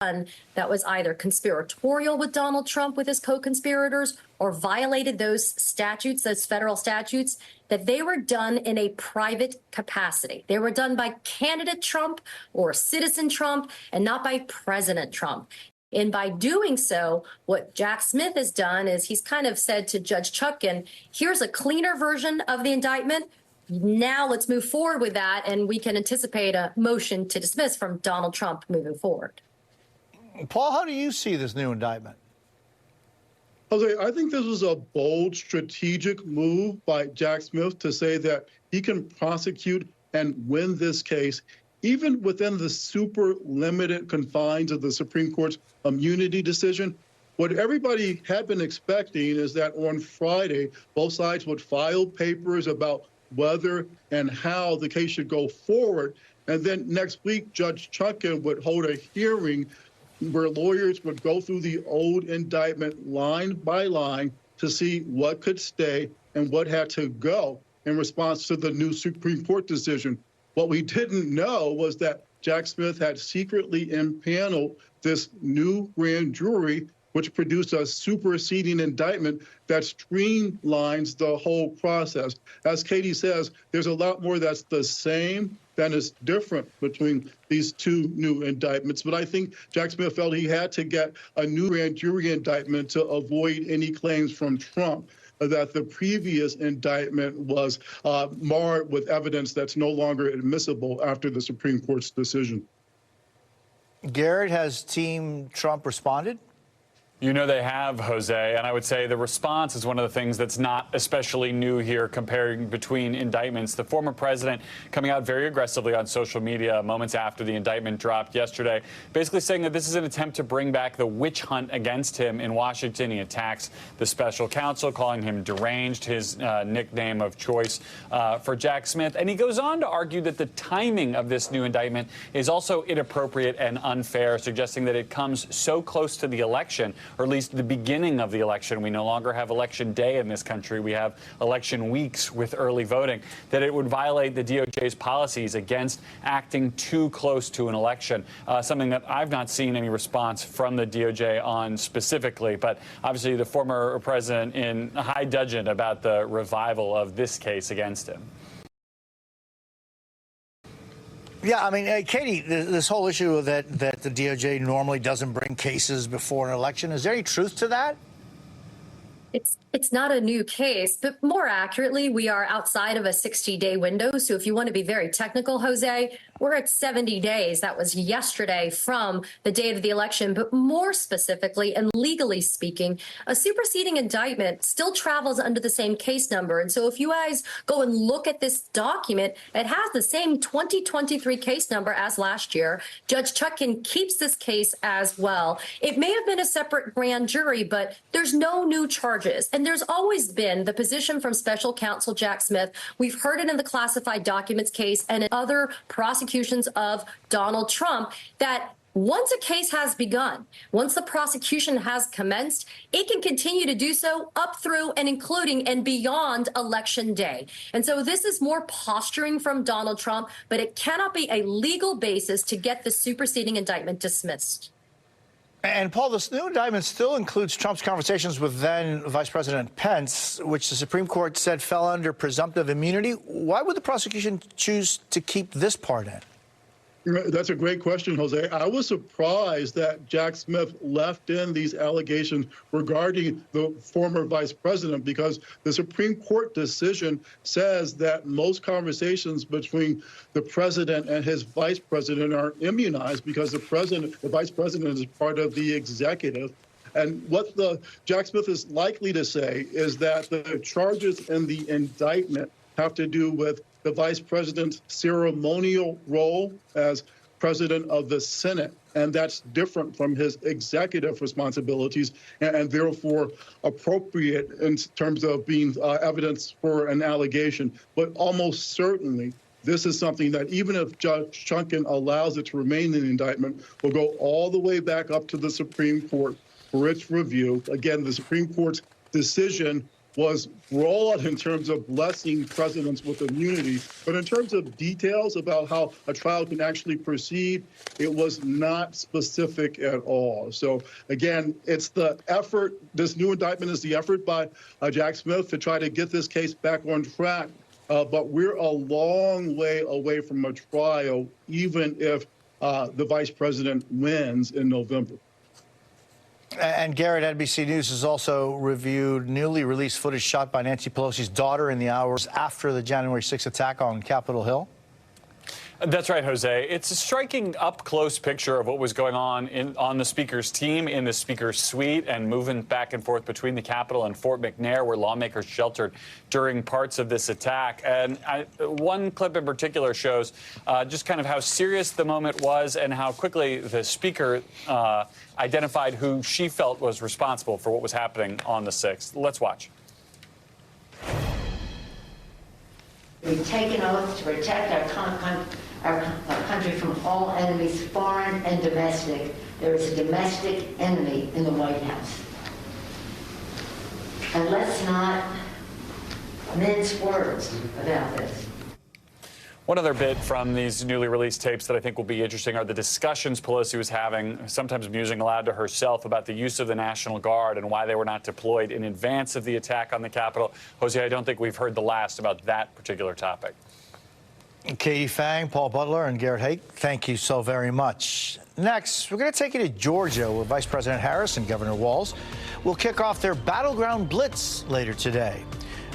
that was either conspiratorial with Donald Trump with his co-conspirators or violated those statutes, those federal statutes, that they were done in a private capacity. They were done by candidate Trump or citizen Trump and not by President Trump. And by doing so, what Jack Smith has done is he's kind of said to Judge Chutkan, here's a cleaner version of the indictment. Now let's move forward with that, and we can anticipate a motion to dismiss from Donald Trump moving forward. Paul, how do you see this new indictment? Jose, I think this was a bold strategic move by Jack Smith to say that he can prosecute and win this case, even within the super limited confines of the Supreme Court's immunity decision. What everybody had been expecting is that on Friday, both sides would file papers about whether and how the case should go forward. And then next week, Judge Chutkan would hold a hearing where lawyers would go through the old indictment line by line to see what could stay and what had to go in response to the new Supreme Court decision. What we didn't know was that Jack Smith had secretly impaneled this new grand jury, which produced a superseding indictment that streamlines the whole process. As Katie says, there's a lot more that's the same than is different between these two new indictments. But I think Jack Smith felt he had to get a new grand jury indictment to avoid any claims from Trump that the previous indictment was marred with evidence that's no longer admissible after the Supreme Court's decision. Garrett, has Team Trump responded? You know they have, Jose, and I would say the response is one of the things that's not especially new here comparing between indictments. The former president coming out very aggressively on social media moments after the indictment dropped yesterday, basically saying that this is an attempt to bring back the witch hunt against him in Washington. He attacks the special counsel, calling him deranged, his nickname of choice for Jack Smith. And he goes on to argue that the timing of this new indictment is also inappropriate and unfair, suggesting that it comes so close to the election, or at least the beginning of the election. We no longer have election day in this country. We have election weeks with early voting, that it would violate the DOJ's policies against acting too close to an election, something that I've not seen any response from the DOJ on specifically. But obviously the former president in high dudgeon about the revival of this case against him. Yeah, I mean, Katie, this whole issue that the DOJ normally doesn't bring cases before an election, is there any truth to that? It's not a new case, but more accurately, we are outside of a 60-day window. So if you want to be very technical, Jose, we're at 70 days. That was yesterday from the date of the election. But more specifically and legally speaking, a superseding indictment still travels under the same case number. And so if you guys go and look at this document, it has the same 2023 case number as last year. Judge Chutkan keeps this case as well. It may have been a separate grand jury, but there's no new charges. And there's always been the position from special counsel Jack Smith. We've heard it in the classified documents case and in other prosecutions of Donald Trump that once a case has begun, once the prosecution has commenced, it can continue to do so up through and including and beyond Election Day. And so this is more posturing from Donald Trump, but it cannot be a legal basis to get the superseding indictment dismissed. And, Paul, this new indictment still includes Trump's conversations with then Vice President Pence, which the Supreme Court said fell under presumptive immunity. Why would the prosecution choose to keep this part in? That's a great question, Jose. I was surprised that Jack Smith left in these allegations regarding the former vice president, because the Supreme Court decision says that most conversations between the president and his vice president are immunized because the vice president is part of the executive. And what Jack Smith is likely to say is that the charges in the indictment have to do with the vice president's ceremonial role as president of the Senate. And that's different from his executive responsibilities and therefore appropriate in terms of being evidence for an allegation. But almost certainly, this is something that even if Judge Chutkan allows it to remain in the indictment, will go all the way back up to the Supreme Court for its review. Again, the Supreme Court's decision was broad in terms of blessing presidents with immunity, but in terms of details about how a trial can actually proceed, it was not specific at all. So again, it's the effort, this new indictment is the effort by Jack Smith to try to get this case back on track. But we're a long way away from a trial, even if the vice president wins in November. And Garrett, NBC News has also reviewed newly released footage shot by Nancy Pelosi's daughter in the hours after the January 6th attack on Capitol Hill. That's right, Jose. It's a striking up-close picture of what was going on the Speaker's team, in the Speaker's suite, and moving back and forth between the Capitol and Fort McNair, where lawmakers sheltered during parts of this attack. And one clip in particular shows just kind of how serious the moment was and how quickly the Speaker identified who she felt was responsible for what was happening on the 6th. Let's watch. We take an oath to protect our country from all enemies, foreign and domestic. There is a domestic enemy in the White House. And let's not mince words about this. One other bit from these newly released tapes that I think will be interesting are the discussions Pelosi was having, sometimes musing aloud to herself, about the use of the National Guard and why they were not deployed in advance of the attack on the Capitol. Jose, I don't think we've heard the last about that particular topic. Katie Fang, Paul Butler, and Garrett Hake, thank you so very much. Next, we're going to take you to Georgia, where Vice President Harris and Governor Walz will kick off their battleground blitz later today.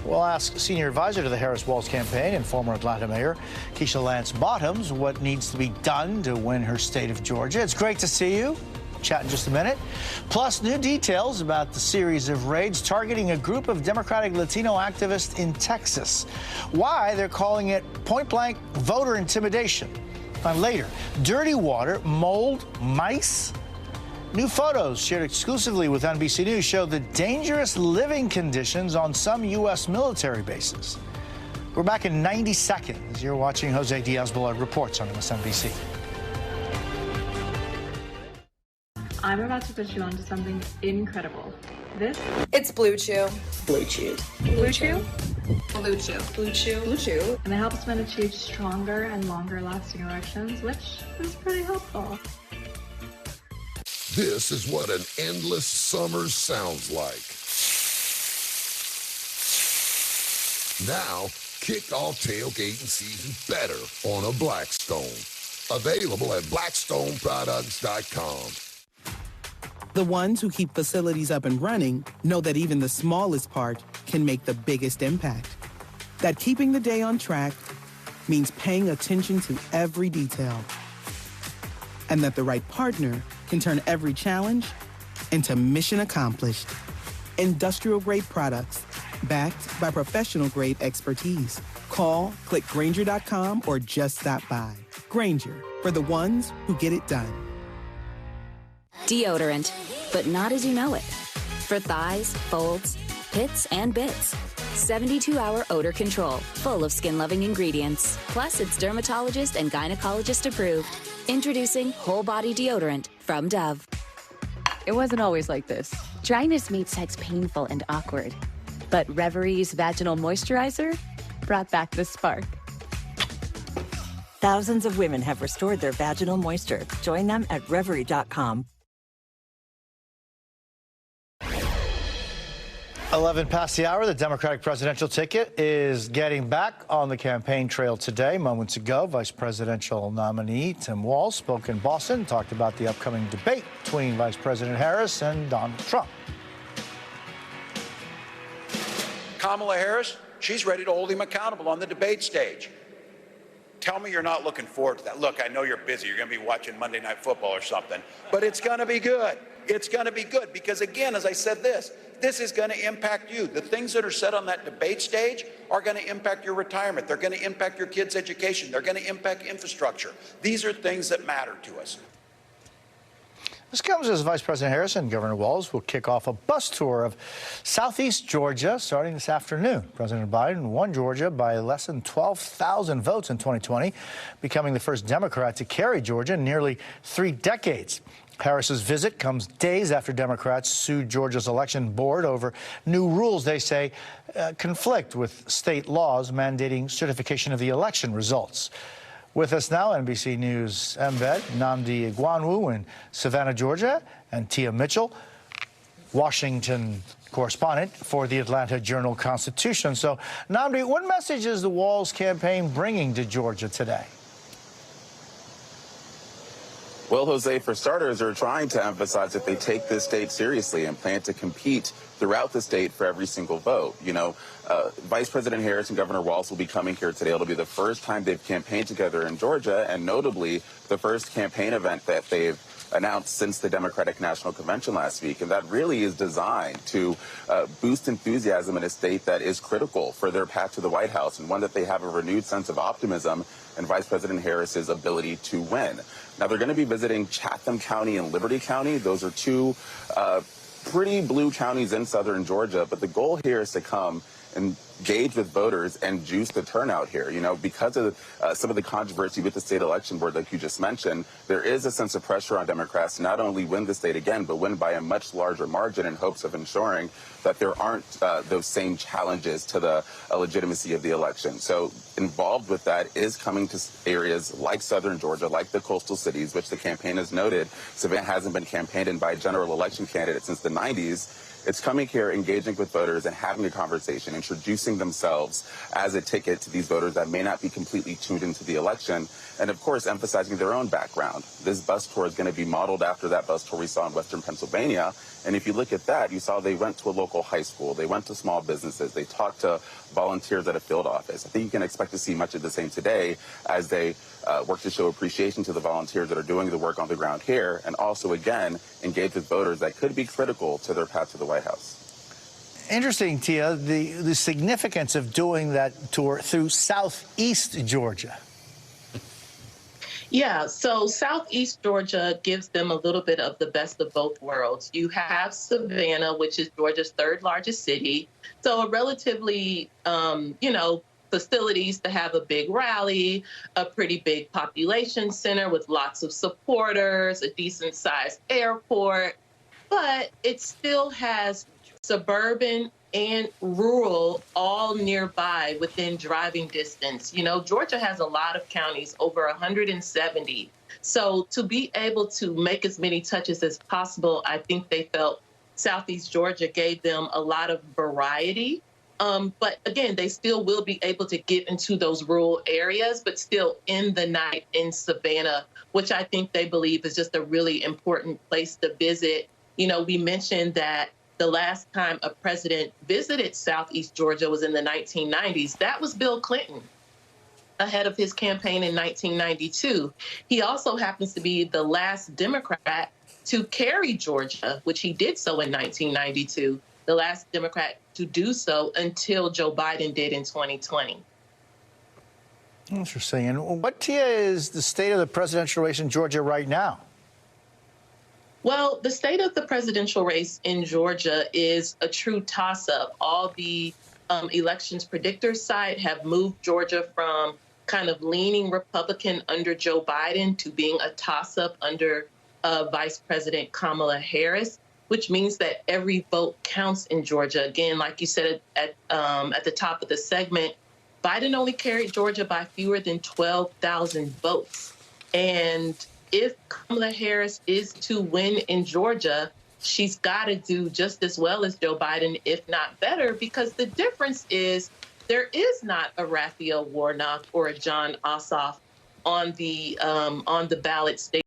We'll ask senior advisor to the Harris-Walz campaign and former Atlanta Mayor Keisha Lance Bottoms what needs to be done to win her state of Georgia. It's great to see you. Chat in just a minute. Plus, new details about the series of raids targeting a group of Democratic Latino activists in Texas. Why they're calling it point-blank voter intimidation. And later, dirty water, mold, mice. New photos shared exclusively with NBC News show the dangerous living conditions on some U.S. military bases. We're back in 90 seconds. You're watching Jose Díaz-Balart Reports on MSNBC. I'm about to put you onto something incredible. It's Blue Chew. Blue Chew. Blue Chew? Blue Chew. Blue Chew. Blue Chew. And it helps men achieve stronger and longer lasting erections, which is pretty helpful. This is what an endless summer sounds like. Now, kick off tailgating season better on a Blackstone. Available at blackstoneproducts.com. The ones who keep facilities up and running know that even the smallest part can make the biggest impact. That keeping the day on track means paying attention to every detail. And that the right partner can turn every challenge into mission accomplished. Industrial-grade products backed by professional-grade expertise. Call, click Grainger.com, or just stop by. Grainger, for the ones who get it done. Deodorant, but not as you know it. For thighs, folds, pits, and bits. 72-hour odor control, full of skin-loving ingredients. Plus, it's dermatologist and gynecologist approved. Introducing Whole Body Deodorant from Dove. It wasn't always like this. Dryness made sex painful and awkward. But Reverie's Vaginal Moisturizer brought back the spark. Thousands of women have restored their vaginal moisture. Join them at Reverie.com. 11 past the hour, the Democratic presidential ticket is getting back on the campaign trail today. Moments ago, Vice Presidential nominee Tim Walz spoke in Boston, talked about the upcoming debate between Vice President Harris and Donald Trump. Kamala Harris, she's ready to hold him accountable on the debate stage. Tell me you're not looking forward to that. Look, I know you're busy. You're going to be watching Monday Night Football or something, but it's going to be good. It's going to be good because, again, as I said, this is going to impact you. The things that are said on that debate stage are going to impact your retirement. They're going to impact your kids' education. They're going to impact infrastructure. These are things that matter to us. This comes as Vice President Harris and Governor Walz will kick off a bus tour of southeast Georgia starting this afternoon. President Biden won Georgia by less than 12,000 votes in 2020, becoming the first Democrat to carry Georgia in nearly 3 decades. Harris's visit comes days after Democrats sued Georgia's election board over new rules they say conflict with state laws mandating certification of the election results. With us now, NBC News embed Nnamdi Igwanwu in Savannah, Georgia, and Tia Mitchell, Washington correspondent for the Atlanta Journal-Constitution. So, Nnamdi, what message is the Walz campaign bringing to Georgia today? Well, Jose, for starters, they're trying to emphasize that they take this state seriously and plan to compete throughout the state for every single vote. You know, Vice President Harris and Governor Walz will be coming here today. It'll be the first time they've campaigned together in Georgia, and notably the first campaign event that they've announced since the Democratic National Convention last week. And that really is designed to boost enthusiasm in a state that is critical for their path to the White House, and one that they have a renewed sense of optimism in Vice President Harris's ability to win. Now, they're going to be visiting Chatham County and Liberty County. Those are two pretty blue counties in southern Georgia, but the goal here is to come and engage with voters and juice the turnout here. You know, because of some of the controversy with the state election board, like you just mentioned, there is a sense of pressure on Democrats to not only win the state again, but win by a much larger margin in hopes of ensuring that there aren't those same challenges to the legitimacy of the election. So involved with that is coming to areas like southern Georgia, like the coastal cities, which the campaign has noted Savannah hasn't been campaigned in by a general election candidate since the 90s. It's coming here, engaging with voters and having a conversation, introducing themselves as a ticket to these voters that may not be completely tuned into the election, and of course, emphasizing their own background. This bus tour is going to be modeled after that bus tour we saw in Western Pennsylvania. And if you look at that, you saw they went to a local high school, they went to small businesses, they talked to volunteers at a field office. I think you can expect to see much of the same today as they work to show appreciation to the volunteers that are doing the work on the ground here, and also, again, engage with voters that could be critical to their path to the White House. Interesting, Tia, the significance of doing that tour through southeast Georgia. Yeah, so southeast Georgia gives them a little bit of the best of both worlds. You have Savannah, which is Georgia's third largest city, so a relatively, facilities to have a big rally, a pretty big population center with lots of supporters, a decent-sized airport, but it still has suburban and rural all nearby within driving distance. You know, Georgia has a lot of counties, over 170. So to be able to make as many touches as possible, I think they felt Southeast Georgia gave them a lot of variety. But again, they still will be able to get into those rural areas, but still in the night in Savannah, which I think they believe is just a really important place to visit. You know, we mentioned that the last time a president visited Southeast Georgia was in the 1990s. That was Bill Clinton ahead of his campaign in 1992. He also happens to be the last Democrat to carry Georgia, which he did so in 1992, the last Democrat to do so until Joe Biden did in 2020. Interesting. And what, Tia, is the state of the presidential race in Georgia right now? Well, the state of the presidential race in Georgia is a true toss-up. All the elections predictors side have moved Georgia from kind of leaning Republican under Joe Biden to being a toss-up under Vice President Kamala Harris, which means that every vote counts in Georgia. Again, like you said at the top of the segment, Biden only carried Georgia by fewer than 12,000 votes. And if Kamala Harris is to win in Georgia, she's got to do just as well as Joe Biden, if not better, because the difference is there is not a Raphael Warnock or a John Ossoff on the ballot statewide.